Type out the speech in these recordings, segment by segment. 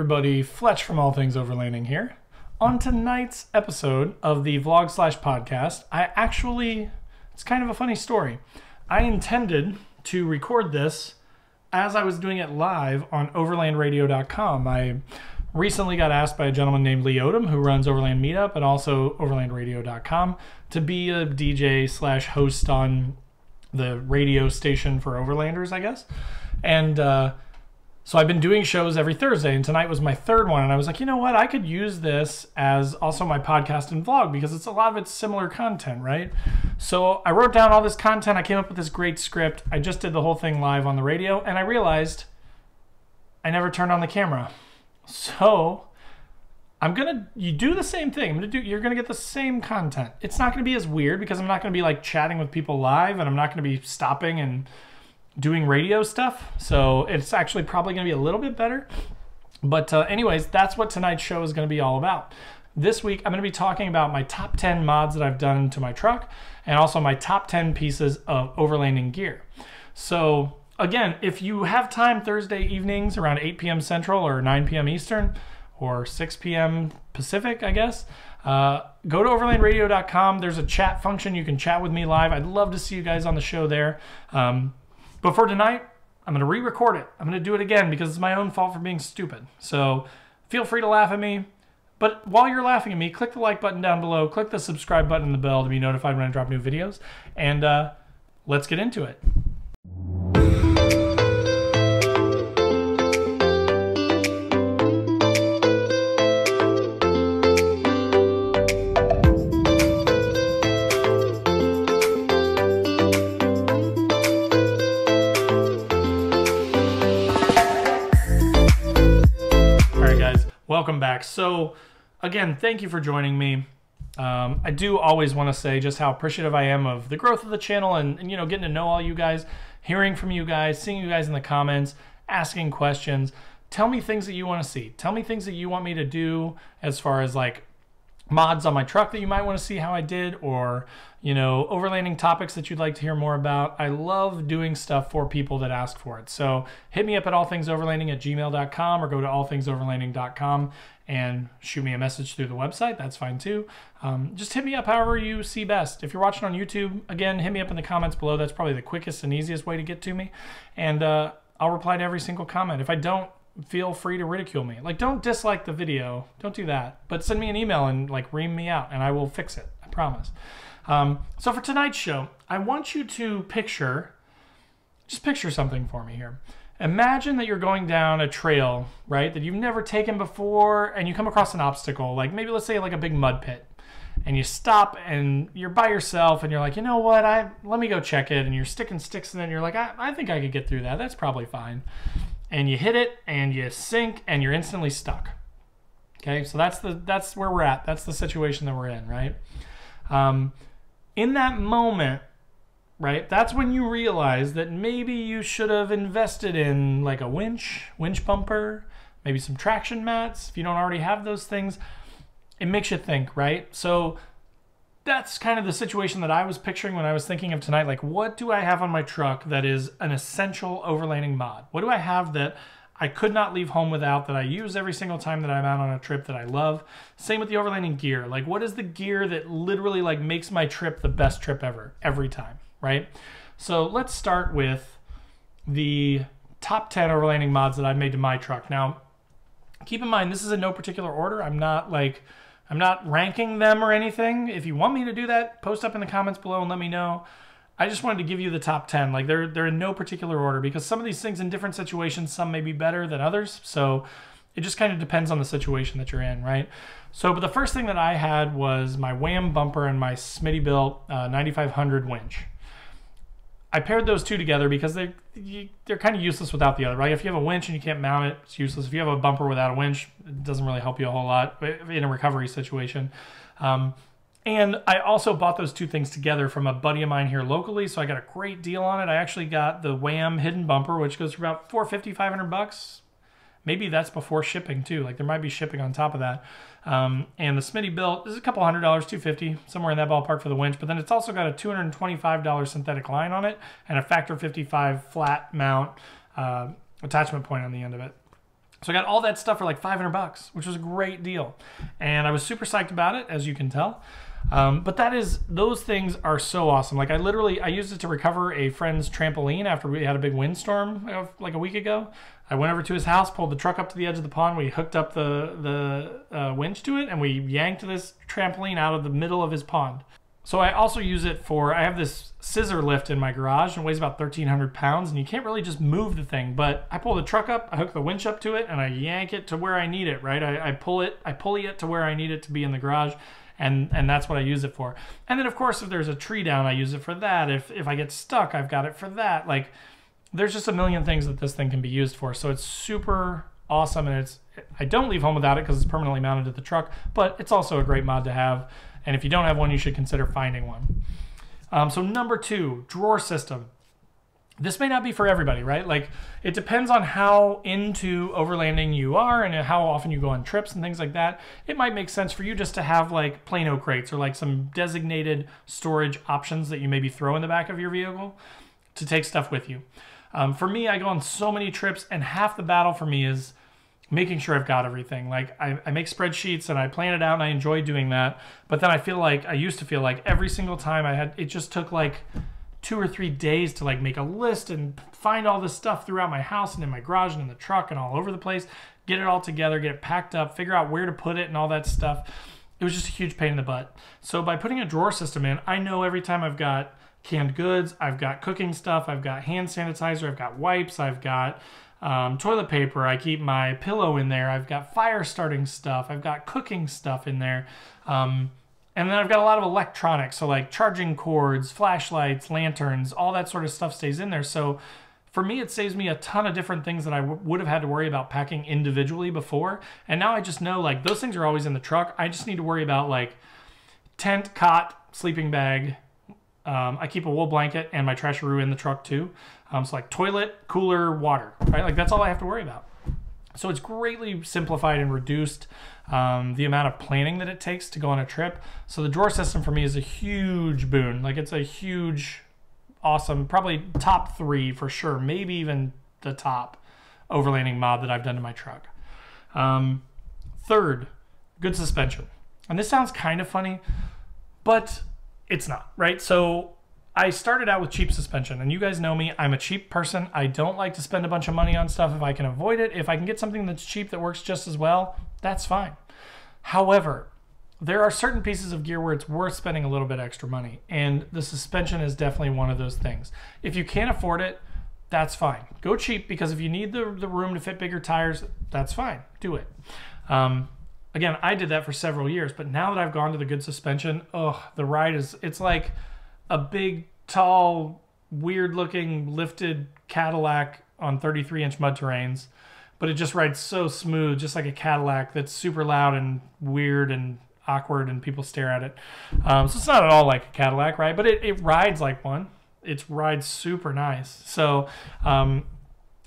everybody, Fletch from All Things Overlanding here. On tonight's episode of the vlog/podcast, it's kind of a funny story. I intended to record this as I was doing it live on overlandradio.com. I recently got asked by a gentleman named Lee Odom, who runs Overland Meetup and also overlandradio.com, to be a DJ/host on the radio station for Overlanders, I guess. And so I've been doing shows every Thursday, and tonight was my third one, and I was like, you know what, I could use this as also my podcast and vlog, because a lot of it's similar content, right? So I wrote down all this content, I came up with this great script, I just did the whole thing live on the radio, and I realized I never turned on the camera. So you do the same thing. You're gonna get the same content. It's not gonna be as weird, because I'm not gonna be like chatting with people live, and I'm not gonna be stopping and doing radio stuff, so it's actually probably going to be a little bit better. But anyways, that's what tonight's show is going to be all about. This week, I'm going to be talking about my top 10 mods that I've done to my truck, and also my top 10 pieces of overlanding gear. So again, if you have time Thursday evenings around 8 p.m. Central or 9 p.m. Eastern or 6 p.m. Pacific, I guess, go to overlandradio.com. There's a chat function. You can chat with me live. I'd love to see you guys on the show there. But for tonight, I'm going to re-record it. I'm going to do it again because it's my own fault for being stupid. So feel free to laugh at me. But while you're laughing at me, click the like button down below. Click the subscribe button and the bell to be notified when I drop new videos. And let's get into it. Welcome back. So again, thank you for joining me. I do always want to say just how appreciative I am of the growth of the channel and you know, getting to know all you guys, hearing from you guys, seeing you guys in the comments, asking questions. Tell me things that you want to see. Tell me things that you want me to do as far as like mods on my truck that you might want to see how I did, or you know, overlanding topics that you'd like to hear more about. I love doing stuff for people that ask for it. So hit me up at allthingsoverlanding@gmail.com or go to allthingsoverlanding.com and shoot me a message through the website. That's fine too. Just hit me up however you see best. If you're watching on YouTube, again, hit me up in the comments below. That's probably the quickest and easiest way to get to me. And I'll reply to every single comment. If I don't, feel free to ridicule me. Like, don't dislike the video. Don't do that. But send me an email and like ream me out and I will fix it. I promise. So for tonight's show, I want you to just picture something for me here. Imagine that you're going down a trail, right, that you've never taken before, and you come across an obstacle, like maybe let's say like a big mud pit, and you stop and you're by yourself and you're like, you know what, let me go check it, and you're sticking sticks in it and you're like, I think I could get through that. That's probably fine. And you hit it and you sink and you're instantly stuck. Okay, so that's where we're at. That's the situation that we're in, right? In that moment, right, that's when you realize that maybe you should have invested in like a winch bumper, maybe some traction mats. If you don't already have those things, it makes you think, right? So that's kind of the situation that I was picturing when I was thinking of tonight. Like, what do I have on my truck that is an essential overlanding mod? What do I have that I could not leave home without, that I use every single time that I'm out on a trip, that I love? Same with the overlanding gear. Like, what is the gear that literally like makes my trip the best trip ever, every time, right? So let's start with the top 10 overlanding mods that I've made to my truck. Now, keep in mind, this is in no particular order. I'm not ranking them or anything. If you want me to do that, post up in the comments below and let me know. I just wanted to give you the top 10. Like, they're in no particular order, because some of these things in different situations, some may be better than others. So it just kind of depends on the situation that you're in, right? So, but the first thing that I had was my Wham bumper and my Smitty-built 9500 winch. I paired those two together because they're kind of useless without the other, right? If you have a winch and you can't mount it, it's useless. If you have a bumper without a winch, it doesn't really help you a whole lot in a recovery situation. And I also bought those two things together from a buddy of mine here locally, so I got a great deal on it. I actually got the Wham hidden bumper, which goes for about $450, $500. Maybe that's before shipping too. Like, there might be shipping on top of that. And the Smitty built is a couple $100, $250, somewhere in that ballpark for the winch. But then it's also got a $225 synthetic line on it and a factor 55 flat mount attachment point on the end of it. So I got all that stuff for like 500 bucks, which was a great deal. And I was super psyched about it, as you can tell. But those things are so awesome. Like I used it to recover a friend's trampoline after we had a big windstorm like a week ago. I went over to his house, pulled the truck up to the edge of the pond. We hooked up the winch to it, and we yanked this trampoline out of the middle of his pond. So I also use it I have this scissor lift in my garage, and it weighs about 1,300 pounds, and you can't really just move the thing, but I pull the truck up, I hook the winch up to it, and I yank it to where I need it, right? I pulley it to where I need it to be in the garage, and that's what I use it for. And then of course, if there's a tree down, I use it for that. If I get stuck, I've got it for that. Like, there's just a million things that this thing can be used for. So it's super awesome, and I don't leave home without it because it's permanently mounted to the truck, but it's also a great mod to have. And if you don't have one, you should consider finding one. So number 2, drawer system. This may not be for everybody, right? Like, it depends on how into overlanding you are and how often you go on trips and things like that. It might make sense for you just to have like Plano crates or like some designated storage options that you maybe throw in the back of your vehicle to take stuff with you. For me, I go on so many trips, and half the battle for me is making sure I've got everything. Like I make spreadsheets and I plan it out, and I enjoy doing that. But then I used to feel like every single time it just took like 2 or 3 days to like make a list and find all this stuff throughout my house and in my garage and in the truck and all over the place, get it all together, get it packed up, figure out where to put it and all that stuff. It was just a huge pain in the butt. So by putting a drawer system in, I know every time I've got canned goods, I've got cooking stuff, I've got hand sanitizer, I've got wipes, I've got toilet paper, I keep my pillow in there, I've got fire starting stuff, I've got cooking stuff in there, and then I've got a lot of electronics, so like charging cords, flashlights, lanterns, all that sort of stuff stays in there. So for me, it saves me a ton of different things that I would have had to worry about packing individually before, and now I just know like those things are always in the truck. I just need to worry about like tent, cot, sleeping bag. I keep a wool blanket and my trasharoo in the truck too. So like toilet, cooler, water, right? Like that's all I have to worry about. So it's greatly simplified and reduced the amount of planning that it takes to go on a trip. So the drawer system for me is a huge boon. Like it's a huge, awesome, probably top 3 for sure, maybe even the top overlanding mod that I've done to my truck. Third, good suspension. And this sounds kind of funny, but it's not, right? So I started out with cheap suspension, and you guys know me, I'm a cheap person. I don't like to spend a bunch of money on stuff if I can avoid it. If I can get something that's cheap that works just as well, that's fine. However, there are certain pieces of gear where it's worth spending a little bit extra money, and the suspension is definitely one of those things. If you can't afford it, that's fine. Go cheap, because if you need the room to fit bigger tires, that's fine. Do it. Again, I did that for several years, but now that I've gone to the good suspension, the ride it's like a big, tall, weird-looking lifted Cadillac on 33-inch mud terrains, but it just rides so smooth, just like a Cadillac that's super loud and weird and awkward, and people stare at it. So it's not at all like a Cadillac, right? But it rides like one. It rides super nice. So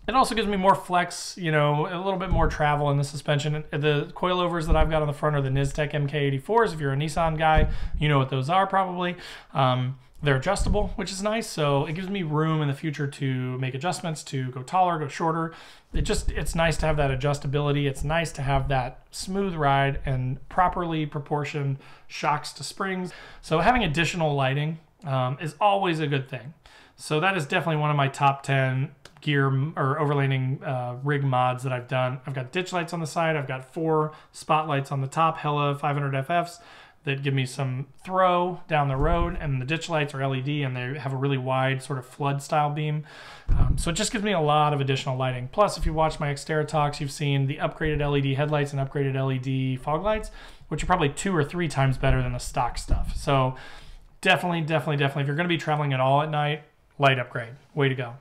it also gives me more flex, you know, a little bit more travel in the suspension. The coilovers that I've got on the front are the Niztek MK84s. If you're a Nissan guy, you know what those are probably. They're adjustable, which is nice. So it gives me room in the future to make adjustments, to go taller, go shorter. It's nice to have that adjustability. It's nice to have that smooth ride and properly proportioned shocks to springs. So having additional lighting is always a good thing. So that is definitely one of my top 10 gear or overlanding rig mods that I've done. I've got ditch lights on the side. I've got 4 spotlights on the top, Hella 500 FFs that give me some throw down the road, and the ditch lights are LED, and they have a really wide sort of flood style beam. So it just gives me a lot of additional lighting. Plus, if you watch my Xterra talks, you've seen the upgraded LED headlights and upgraded LED fog lights, which are probably 2 or 3 times better than the stock stuff. So definitely, if you're going to be traveling at all at night, light upgrade. Way to go.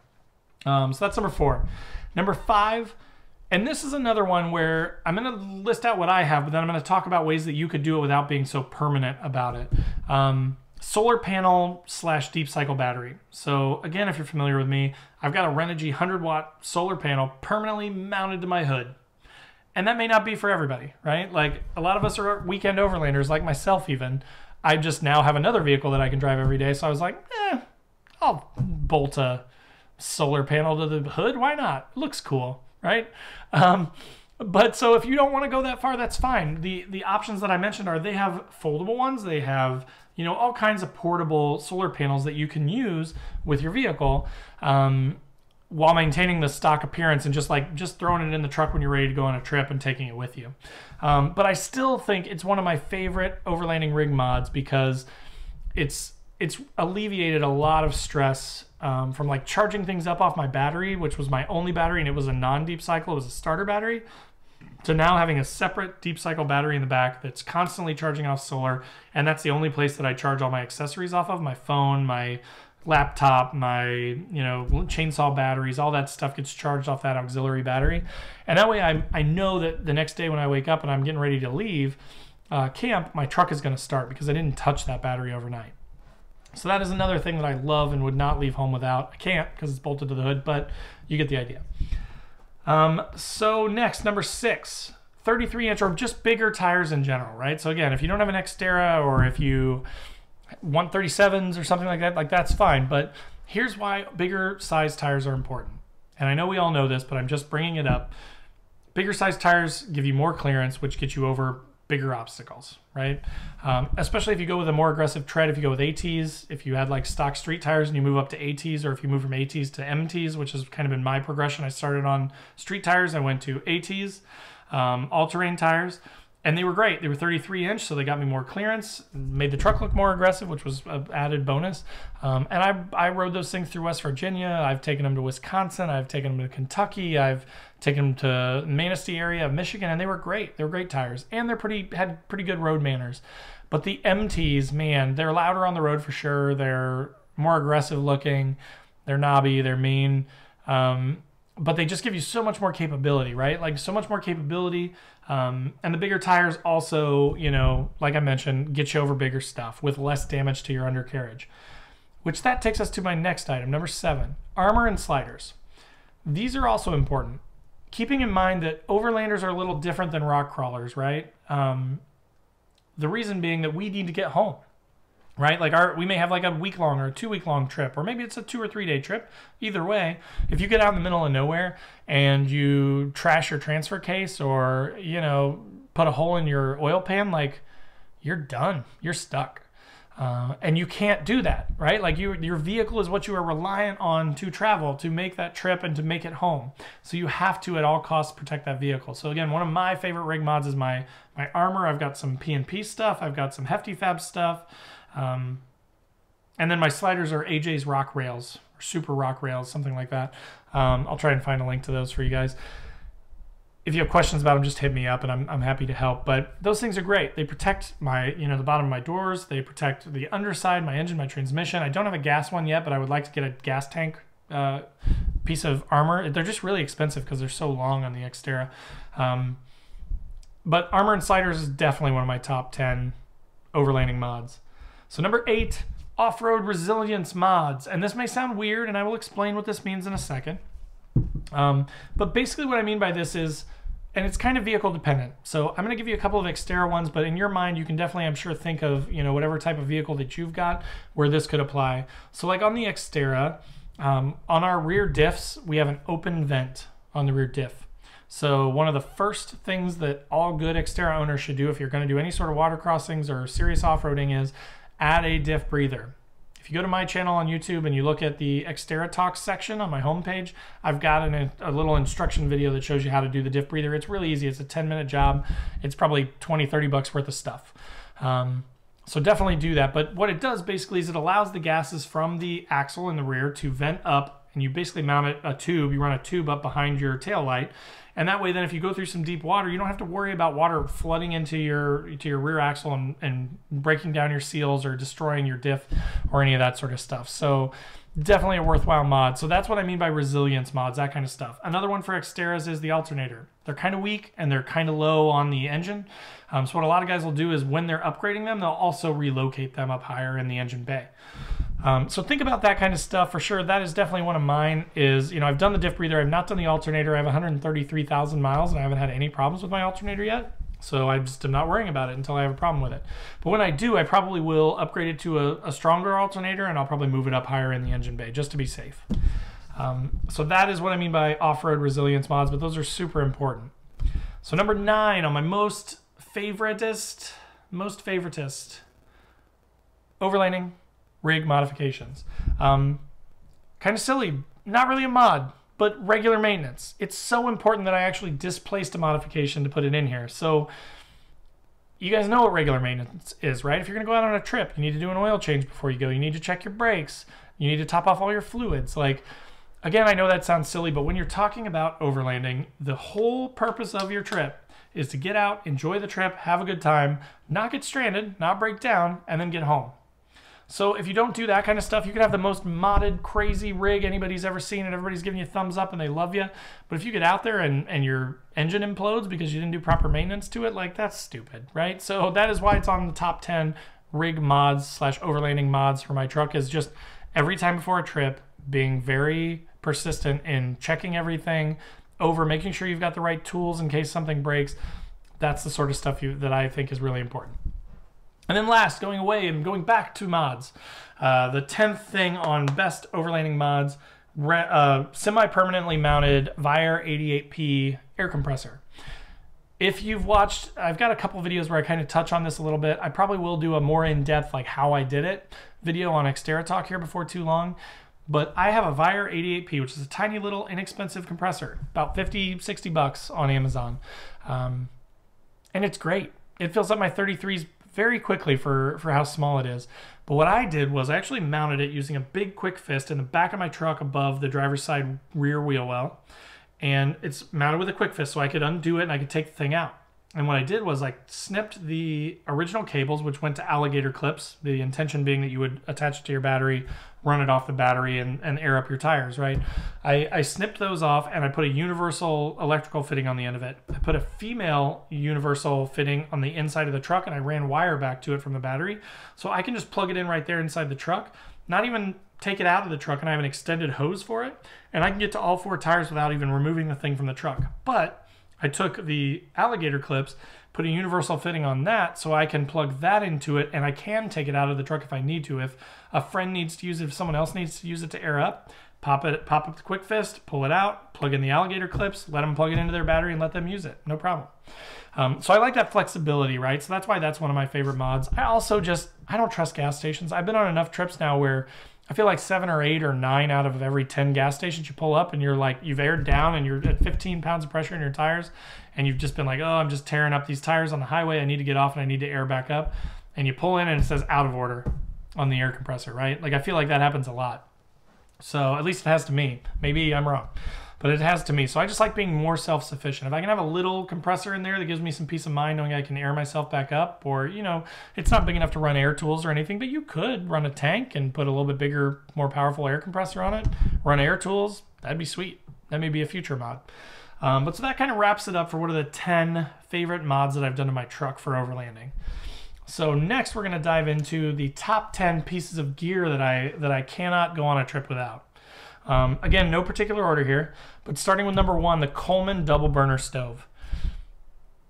So that's number 4. Number 5, and this is another one where I'm going to list out what I have, but then I'm going to talk about ways that you could do it without being so permanent about it. Solar panel / deep cycle battery. So again, if you're familiar with me, I've got a Renogy 100-watt solar panel permanently mounted to my hood. And that may not be for everybody, right? Like a lot of us are weekend overlanders, like myself even. I just now have another vehicle that I can drive every day, so I was like, I'll bolt a solar panel to the hood. Why not? It looks cool, right? But so if you don't want to go that far, that's fine. The options that I mentioned are they have foldable ones. They have, you know, all kinds of portable solar panels that you can use with your vehicle while maintaining the stock appearance and just throwing it in the truck when you're ready to go on a trip and taking it with you. But I still think it's one of my favorite overlanding rig mods because it's alleviated a lot of stress from like charging things up off my battery, which was my only battery, and it was a non-deep cycle. It was a starter battery. To now having a separate deep cycle battery in the back that's constantly charging off solar, and that's the only place that I charge all my accessories off of, my phone, my laptop, my, you know, chainsaw batteries, all that stuff gets charged off that auxiliary battery. And that way I know that the next day when I wake up and I'm getting ready to leave camp, my truck is going to start because I didn't touch that battery overnight. So that is another thing that I love and would not leave home without. I can't because it's bolted to the hood, but you get the idea. So next, number 6, 33-inch or just bigger tires in general, right? So again, if you don't have an Xterra or if you want 37s or something like that, like that's fine. But here's why bigger size tires are important. And I know we all know this, but I'm just bringing it up. Bigger size tires give you more clearance, which gets you over bigger obstacles, right? Especially if you go with a more aggressive tread, if you go with ATs, if you had like stock street tires and you move up to ATs, or if you move from ATs to MTs, which has kind of been my progression. I started on street tires, I went to ATs, all-terrain tires, and they were great. They were 33-inch, so they got me more clearance, made the truck look more aggressive, which was an added bonus. And I rode those things through West Virginia. I've taken them to Wisconsin. I've taken them to Kentucky. I've taken them to Manistee area of Michigan, and they were great. They were great tires, and had pretty good road manners. But the MTs, man, they're louder on the road for sure. They're more aggressive looking. They're knobby. They're mean. But they just give you so much more capability, right? Like so much more capability. And the bigger tires also, you know, like I mentioned, get you over bigger stuff with less damage to your undercarriage. Which that takes us to my next item, number 7, armor and sliders. These are also important. Keeping in mind that overlanders are a little different than rock crawlers, right? The reason being that we need to get home. Right? Like we may have like a week-long or a 2-week-long trip, or maybe it's a 2 or 3 day trip. Either way, if you get out in the middle of nowhere and you trash your transfer case or, you know, put a hole in your oil pan, like you're done. You're stuck. And you can't do that, right? Like your vehicle is what you are reliant on to travel, to make that trip and to make it home. So you have to at all costs protect that vehicle. So again, one of my favorite rig mods is my armor. I've got some P&P stuff. I've got some Hefty Fab stuff. And then my sliders are AJ's Rock Rails, or Super Rock Rails, something like that. I'll try and find a link to those for you guys. If you have questions about them, just hit me up, and I'm happy to help. But those things are great. They protect my, you know, the bottom of my doors. They protect the underside, my engine, my transmission. I don't have a gas one yet, but I would like to get a gas tank piece of armor. They're just really expensive because they're so long on the Xterra. But armor and sliders is definitely one of my top 10 overlanding mods. So number 8, off-road resilience mods. And this may sound weird, and I will explain what this means in a second. But basically what I mean by this is, and it's kind of vehicle dependent. So I'm going to give you a couple of Xterra ones, but in your mind, you can definitely, I'm sure, think of, you know, whatever type of vehicle that you've got where this could apply. So like on the Xterra, on our rear diffs, we have an open vent on the rear diff. So one of the first things that all good Xterra owners should do if you're going to do any sort of water crossings or serious off-roading is add a diff breather. If you go to my channel on YouTube and you look at the Xterra Talks section on my homepage, I've got a little instruction video that shows you how to do the diff breather. It's really easy. It's a 10-minute job. It's probably 20, 30 bucks worth of stuff. So definitely do that. But what it does basically is it allows the gases from the axle in the rear to vent up, and you basically mount a tube. You run a tube up behind your tail light. And that way, then, if you go through some deep water, you don't have to worry about water flooding into your rear axle and breaking down your seals or destroying your diff or any of that sort of stuff. So definitely a worthwhile mod. So that's what I mean by resilience mods, that kind of stuff. Another one for Xterras is the alternator. They're kind of weak and they're kind of low on the engine. So what a lot of guys will do is when they're upgrading them, they'll also relocate them up higher in the engine bay. So think about that kind of stuff for sure. That is definitely one of mine is, you know, I've done the diff breather. I've not done the alternator. I have 133,000 miles and I haven't had any problems with my alternator yet. So I just am not worrying about it until I have a problem with it. But when I do, I probably will upgrade it to a stronger alternator, and I'll probably move it up higher in the engine bay just to be safe. So that is what I mean by off-road resilience mods, but those are super important. So number 9 on my most favoritist, overlanding rig modifications. Kind of silly, not really a mod, but regular maintenance. It's so important that I actually displaced a modification to put it in here. So you guys know what regular maintenance is, right? If you're gonna go out on a trip, you need to do an oil change before you go. You need to check your brakes. You need to top off all your fluids. Like, again, I know that sounds silly, but when you're talking about overlanding, the whole purpose of your trip is to get out, enjoy the trip, have a good time, not get stranded, not break down, and then get home. So if you don't do that kind of stuff, you could have the most modded, crazy rig anybody's ever seen and everybody's giving you a thumbs up and they love you. But if you get out there and your engine implodes because you didn't do proper maintenance to it, like, that's stupid, right? So that is why it's on the top 10 rig mods / overlanding mods for my truck, is just every time before a trip, being very persistent in checking everything over, making sure you've got the right tools in case something breaks. That's the sort of stuff that I think is really important. And then last, going away and going back to mods, the 10th thing on best overlanding mods, semi-permanently mounted Vire 88P air compressor. If you've watched, I've got a couple videos where I kind of touch on this a little bit. I probably will do a more in-depth, like how I did it video on Xterra Talk here before too long. But I have a Vire 88P, which is a tiny little inexpensive compressor, about 50, 60 bucks on Amazon. And it's great. It fills up my 33s very quickly for how small it is. But what I did was I actually mounted it using a big quick fist in the back of my truck above the driver's side rear wheel well. And it's mounted with a quick fist so I could undo it and I could take the thing out. And what I did was I snipped the original cables, which went to alligator clips, the intention being that you would attach it to your battery, run it off the battery, and air up your tires, right? I snipped those off and I put a universal electrical fitting on the end of it. I put a female universal fitting on the inside of the truck and I ran wire back to it from the battery. So I can just plug it in right there inside the truck, not even take it out of the truck, and I have an extended hose for it. And I can get to all 4 tires without even removing the thing from the truck. But I took the alligator clips, put a universal fitting on that so I can plug that into it, and I can take it out of the truck if I need to. If a friend needs to use it, if someone else needs to use it to air up, pop up the quick fist, pull it out, plug in the alligator clips, let them plug it into their battery and let them use it. No problem. So I like that flexibility, right? So that's why that's one of my favorite mods. I also I don't trust gas stations. I've been on enough trips now where I feel like 7 or 8 or 9 out of every 10 gas stations you pull up and you're like, you've aired down and you're at 15 pounds of pressure in your tires and you've just been like, oh, I'm just tearing up these tires on the highway. I need to get off and I need to air back up. And you pull in and it says out of order on the air compressor, right? Like, I feel like that happens a lot. So at least it has to me. Maybe I'm wrong, but it has to me. So I just like being more self-sufficient. If I can have a little compressor in there that gives me some peace of mind knowing I can air myself back up, or, you know, it's not big enough to run air tools or anything, but you could run a tank and put a little bit bigger, more powerful air compressor on it, run air tools, that'd be sweet. That may be a future mod. But so that kind of wraps it up for what are the 10 favorite mods that I've done to my truck for overlanding. So next we're going to dive into the top 10 pieces of gear that I cannot go on a trip without. Again, no particular order here, but starting with number 1, the Coleman double burner stove.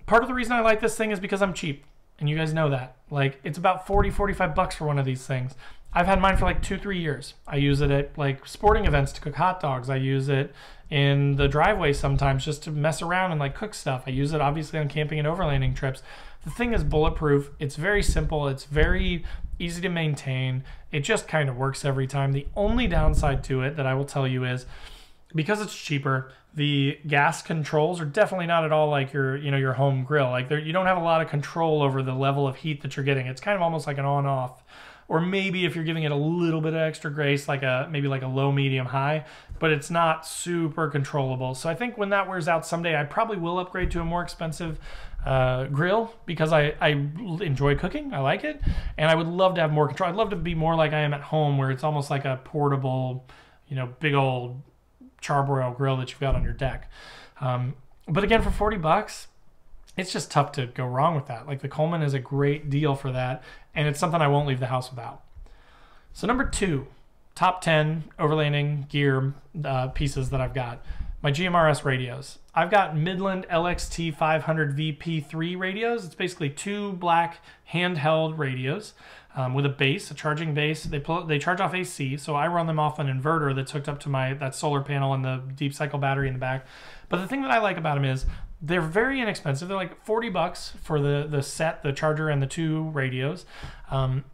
Part of the reason I like this thing is because I'm cheap, and you guys know that. Like, it's about 40, 45 bucks for one of these things. I've had mine for like 2-3 years. I use it at like sporting events to cook hot dogs. I use it in the driveway sometimes just to mess around and like cook stuff. I use it obviously on camping and overlanding trips. The thing is bulletproof. It's very simple. It's very easy to maintain. It just kind of works every time. The only downside to it that I will tell you is because it's cheaper, the gas controls are definitely not at all like your home grill. Like, you don't have a lot of control over the level of heat that you're getting. It's kind of almost like an on-off. Or maybe if you're giving it a little bit of extra grace, like maybe like a low, medium, high, but it's not super controllable. So I think when that wears out someday, I probably will upgrade to a more expensive grill because I enjoy cooking. I like it. And I would love to have more control. I'd love to be more like I am at home, where it's almost like a portable, big old charbroil grill that you've got on your deck. But again, for 40 bucks, it's just tough to go wrong with that. Like, the Coleman is a great deal for that, and it's something I won't leave the house without. So number 2, top 10 overlanding gear pieces that I've got. My GMRS radios. I've got Midland LXT 500 VP3 radios. It's basically 2 black handheld radios with a base, a charging base. They charge off AC, so I run them off an inverter that's hooked up to that solar panel and the deep cycle battery in the back. But the thing that I like about them is They're very inexpensive. They're like 40 bucks for the set, the charger, and the 2 radios.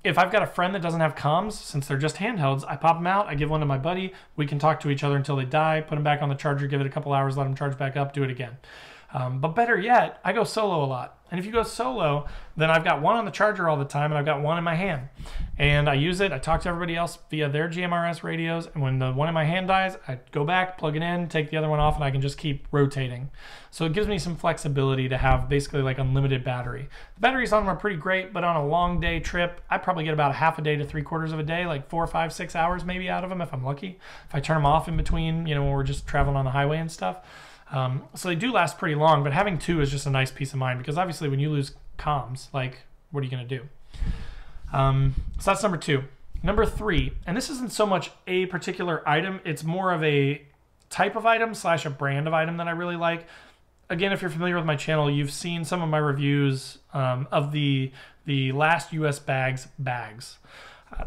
If I've got a friend that doesn't have comms, since they're just handhelds, I pop them out, I give one to my buddy, we can talk to each other until they die, put them back on the charger, give it a couple hours, let them charge back up, do it again. But better yet, I go solo a lot. And if you go solo, then I've got one on the charger all the time, and I've got one in my hand. And I use it, I talk to everybody else via their GMRS radios, and when the one in my hand dies, I go back, plug it in, take the other one off, and I can just keep rotating. So it gives me some flexibility to have basically like unlimited battery. The batteries on them are pretty great, but on a long day trip, I probably get about half a day to 3/4 of a day, like 4, 5, 6 hours maybe out of them if I'm lucky. If I turn them off in between, you know, when we're just traveling on the highway and stuff. So they do last pretty long, but having 2 is just a nice peace of mind, because obviously when you lose comms, like, what are you going to do? So that's number 2. Number 3, and this isn't so much a particular item, it's more of a type of item / a brand of item that I really like. Again, if you're familiar with my channel, you've seen some of my reviews of the last US bags.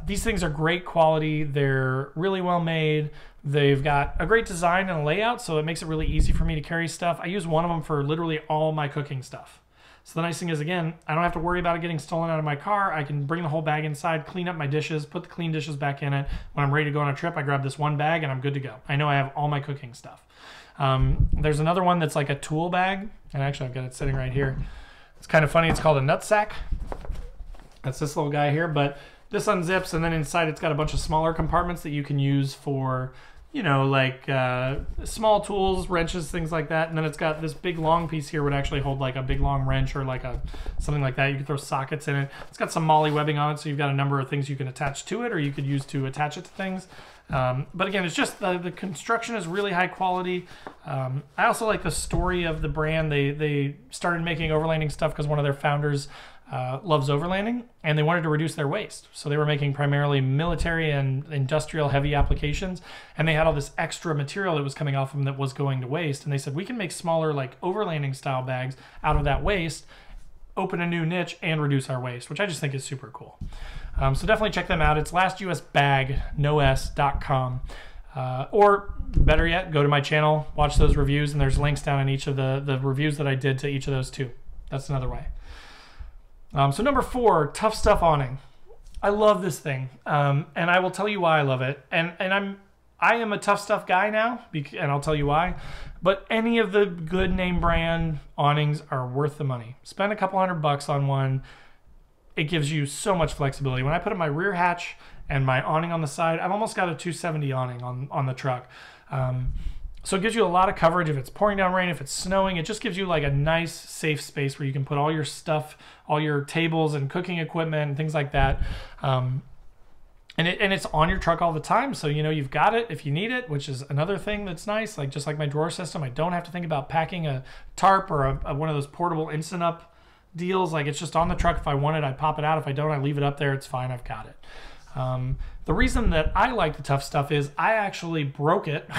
These things are great quality. They're really well made. They've got a great design and a layout, so it makes it really easy for me to carry stuff. I use one of them for literally all my cooking stuff. So the nice thing is, again, I don't have to worry about it getting stolen out of my car. I can bring the whole bag inside, clean up my dishes, put the clean dishes back in it. When I'm ready to go on a trip, I grab this one bag and I'm good to go. I know I have all my cooking stuff. There's another one that's like a tool bag, and actually I've got it sitting right here. It's kind of funny. It's called a nutsack. That's this little guy here, but this unzips, and then inside it's got a bunch of smaller compartments that you can use for, you know, like small tools, wrenches, things like that. And then it's got this big long piece here would actually hold like a big long wrench or like something like that. You can throw sockets in it. It's got some MOLLE webbing on it, so you've got a number of things you can attach to it, or you could use to attach it to things. But again, it's just the construction is really high quality. I also like the story of the brand. They started making overlanding stuff because one of their founders loves overlanding, and they wanted to reduce their waste. So they were making primarily military and industrial heavy applications, and they had all this extra material that was coming off of them that was going to waste. And they said, we can make smaller, like overlanding style bags out of that waste, open a new niche, and reduce our waste, which I just think is super cool. So definitely check them out. It's lastusbag.com. Or better yet, go to my channel, watch those reviews, and there's links down in each of the reviews that I did to each of those too. That's another way. So number 4, Tough Stuff awning. I love this thing, and I will tell you why I love it. And I am a Tough Stuff guy now, and I'll tell you why. But any of the good name brand awnings are worth the money. Spend a couple $100 on one. It gives you so much flexibility. When I put up my rear hatch and my awning on the side, I've almost got a 270 awning on the truck. So it gives you a lot of coverage if it's pouring down rain, if it's snowing. It just gives you like a nice, safe space where you can put all your stuff, all your tables and cooking equipment and things like that. And it's on your truck all the time, so you know you've got it if you need it, which is another thing that's nice. Like just like my drawer system, I don't have to think about packing a tarp or one of those portable Instant Up deals. Like it's just on the truck. If I want it, I pop it out. If I don't, I leave it up there. It's fine. I've got it. The reason that I like the Tough Stuff is I actually broke it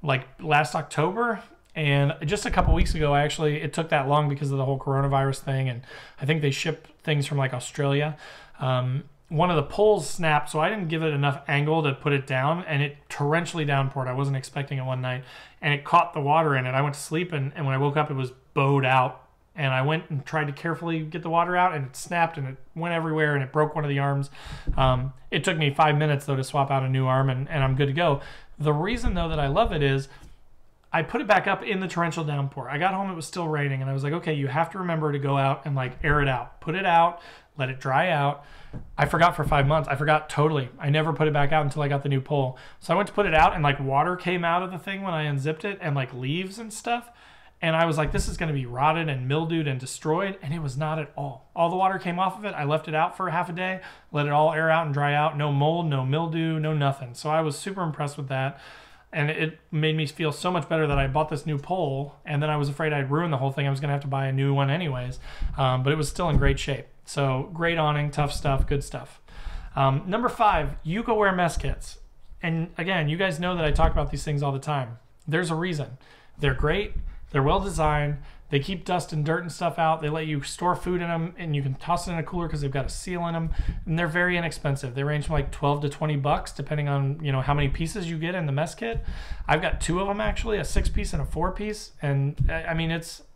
like last October, and just a couple weeks ago, it took that long because of the whole coronavirus thing, and I think they ship things from like Australia. One of the poles snapped, so I didn't give it enough angle to put it down, and it torrentially downpoured. I wasn't expecting it one night, and it caught the water in it. I went to sleep, and when I woke up, it was bowed out, and I went and tried to carefully get the water out, and it snapped, and it went everywhere, and it broke one of the arms. It took me 5 minutes, though, to swap out a new arm, and I'm good to go. The reason, though, that I love it is I put it back up in the torrential downpour. I got home, it was still raining, and I was like, okay, you have to remember to go out and like air it out. Put it out, let it dry out. I forgot for 5 months. I forgot totally. I never put it back out until I got the new pole. So I went to put it out, and like water came out of the thing when I unzipped it, and like leaves and stuff. And I was like, this is going to be rotted and mildewed and destroyed, and it was not at all. All the water came off of it. I left it out for half a day, let it all air out and dry out. No mold, no mildew, no nothing. So I was super impressed with that, and it made me feel so much better that I bought this new pole, and then I was afraid I'd ruin the whole thing. I was going to have to buy a new one anyways, but it was still in great shape. So great awning, Tough Stuff, good stuff. Number 5, Yuko mess kits. And again, you guys know that I talk about these things all the time. There's a reason. They're great. They're well designed. They keep dust and dirt and stuff out. They let you store food in them, and you can toss it in a cooler because they've got a seal in them. And they're very inexpensive. They range from like 12 to 20 bucks, depending on how many pieces you get in the mess kit. I've got 2 of them actually, a 6-piece and a 4-piece. And I mean,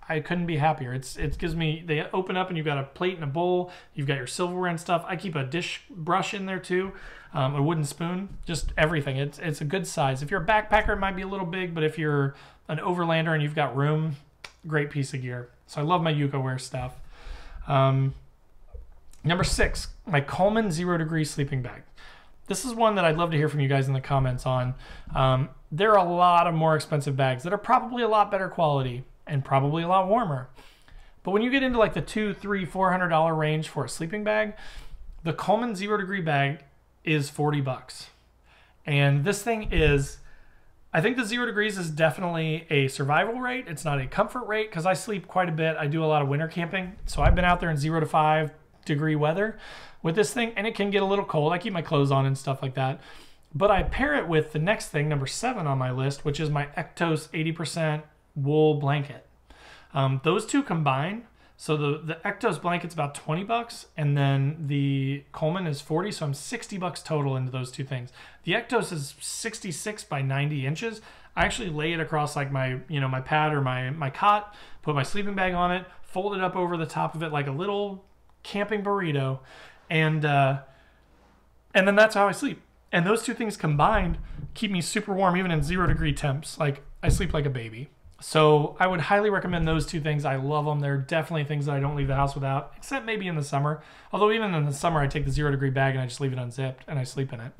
I couldn't be happier. It gives me, they open up and you've got a plate and a bowl. You've got your silverware and stuff. I keep a dish brush in there too, a wooden spoon, just everything. It's a good size. If you're a backpacker, it might be a little big, but if you're an overlander and you've got room, great piece of gear. So I love my Yuko-Wear stuff. Number 6, my Coleman 0 Degree sleeping bag. This is one that I'd love to hear from you guys in the comments on. There are a lot of more expensive bags that are probably a lot better quality and probably a lot warmer. But when you get into like the $200, $300, $400 range for a sleeping bag, the Coleman 0 Degree bag is 40 bucks. And this thing is, I think the 0 degrees is definitely a survival rate. It's not a comfort rate because I sleep quite a bit. I do a lot of winter camping. So I've been out there in 0 to 5 degree weather with this thing, and it can get a little cold. I keep my clothes on and stuff like that. But I pair it with the next thing, number 7 on my list, which is my Ectos 80% wool blanket. Those two combined, so the Ectos blanket's about 20 bucks, and then the Coleman is 40, so I'm 60 bucks total into those two things. The Ectos is 66 by 90 inches. I actually lay it across like my, my pad or my cot, put my sleeping bag on it, fold it up over the top of it like a little camping burrito, and then that's how I sleep. And those two things combined keep me super warm even in 0 degree temps. Like, I sleep like a baby. So I would highly recommend those two things. I love them. They're definitely things that I don't leave the house without, except maybe in the summer. Although even in the summer, I take the 0 degree bag and I just leave it unzipped and I sleep in it.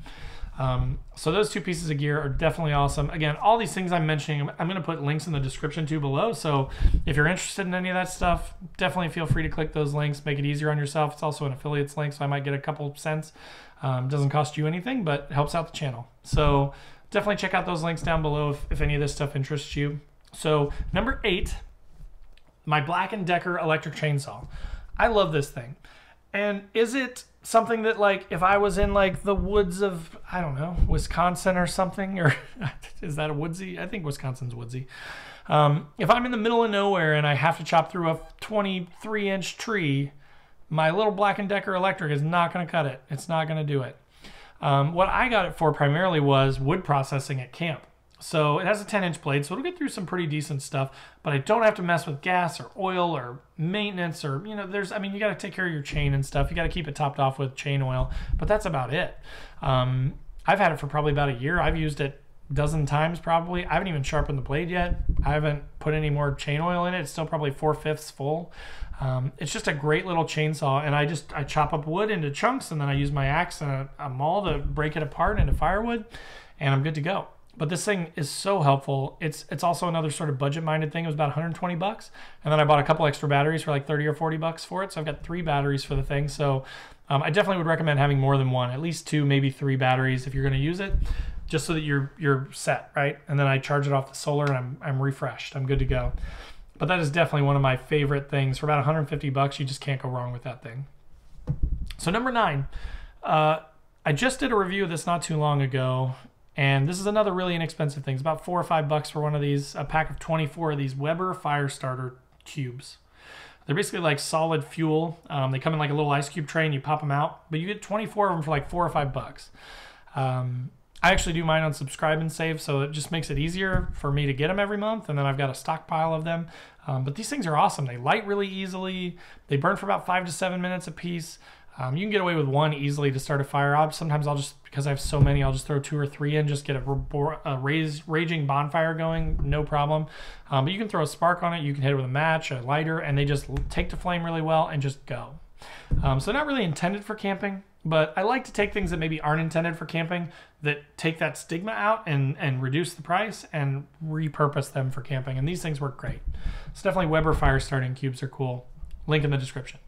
So those two pieces of gear are definitely awesome. Again, all these things I'm mentioning, I'm going to put links in the description too below. So if you're interested in any of that stuff, definitely feel free to click those links, make it easier on yourself. It's also an affiliates link, so I might get a couple cents. Doesn't cost you anything, but it helps out the channel. So definitely check out those links down below if any of this stuff interests you. So number 8, my Black & Decker electric chainsaw. I love this thing. And is it something that, like, if I was in like the woods of, I don't know, Wisconsin or something, or is that a woodsy? I think Wisconsin's woodsy. If I'm in the middle of nowhere and I have to chop through a 23-inch tree, my little Black & Decker electric is not going to cut it. It's not going to do it. What I got it for primarily was wood processing at camp. So it has a 10-inch blade, so it'll get through some pretty decent stuff, but I don't have to mess with gas or oil or maintenance or, you got to take care of your chain and stuff. You got to keep it topped off with chain oil, but that's about it. I've had it for probably about a year. I've used it a dozen times probably. I haven't even sharpened the blade yet. I haven't put any more chain oil in it. It's still probably 4/5 full. It's just a great little chainsaw, and I chop up wood into chunks, and then I use my axe and a maul to break it apart into firewood, and I'm good to go. But this thing is so helpful. It's also another sort of budget-minded thing. It was about 120 bucks. And then I bought a couple extra batteries for like 30 or 40 bucks for it. So I've got 3 batteries for the thing. So I definitely would recommend having more than one, at least 2, maybe 3 batteries if you're going to use it, just so that you're set, right? And then I charge it off the solar and I'm refreshed. I'm good to go. But that is definitely one of my favorite things. For about 150 bucks, you just can't go wrong with that thing. So number 9, I just did a review of this not too long ago. And this is another really inexpensive thing. It's about $4 or $5 for one of these, a pack of 24 of these Weber fire starter cubes. They're basically like solid fuel. They come in like a little ice cube tray and you pop them out, but you get 24 of them for like $4 or $5. I actually do mine on subscribe and save, so it just makes it easier for me to get them every month, and then I've got a stockpile of them. But these things are awesome. They light really easily. They burn for about 5 to 7 minutes a piece. You can get away with one easily to start a fire. Sometimes I'll just, because I have so many, I'll just throw 2 or 3 in, just get a raging bonfire going, no problem. But you can throw a spark on it, you can hit it with a match, a lighter, and they just take to flame really well and just go. So not really intended for camping, but I like to take things that maybe aren't intended for camping, that take that stigma out and reduce the price and repurpose them for camping. And these things work great. So definitely Weber fire starting cubes are cool. Link in the description.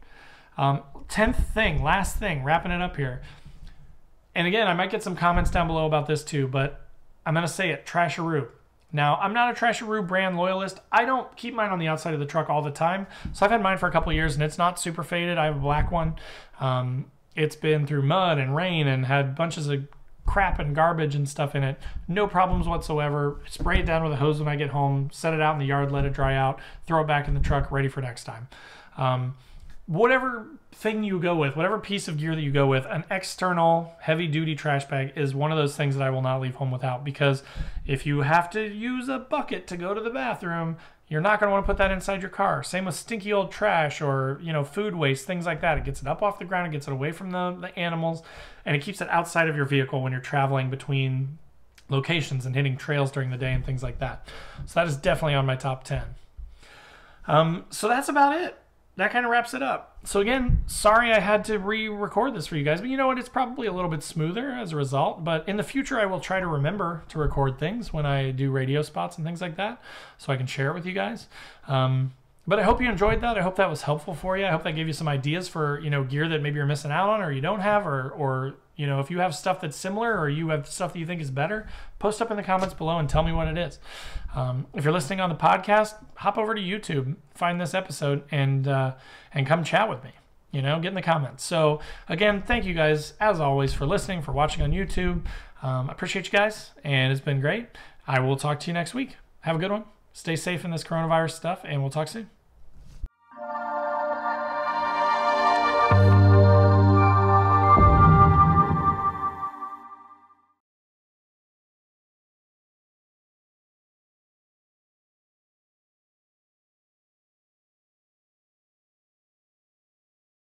10th thing, last thing, wrapping it up here. And again, I might get some comments down below about this too, but I'm going to say it, Trasharoo. Now, I'm not a Trasharoo brand loyalist. I don't keep mine on the outside of the truck all the time. So I've had mine for a couple of years and it's not super faded. I have a black one. It's been through mud and rain and had bunches of crap and garbage and stuff in it. No problems whatsoever. Spray it down with a hose when I get home, set it out in the yard, let it dry out, throw it back in the truck, ready for next time. Whatever thing you go with, whatever piece of gear that you go with, an external heavy-duty trash bag is one of those things that I will not leave home without, because if you have to use a bucket to go to the bathroom, You're not going to want to put that inside your car. Same with stinky old trash or, you know, food waste, things like that. It gets it up off the ground, it gets it away from the animals, and it keeps it outside of your vehicle when you're traveling between locations and hitting trails during the day and things like that. So that is definitely on my top 10. So that's about it. That kind of wraps it up. So again, sorry I had to re-record this for you guys, but you know what? It's probably a little bit smoother as a result, but in the future I will try to remember to record things when I do radio spots and things like that so I can share it with you guys. But I hope you enjoyed that. I hope that was helpful for you. I hope that gave you some ideas for, you know, gear that maybe you're missing out on or you don't have, or you know, if you have stuff that's similar or you have stuff that you think is better, post up in the comments below and tell me what it is. If you're listening on the podcast, hop over to YouTube, find this episode, and come chat with me. You know, get in the comments. So again, thank you guys as always for listening, for watching on YouTube. I appreciate you guys, and it's been great. I will talk to you next week. Have a good one. Stay safe in this coronavirus stuff, and we'll talk soon.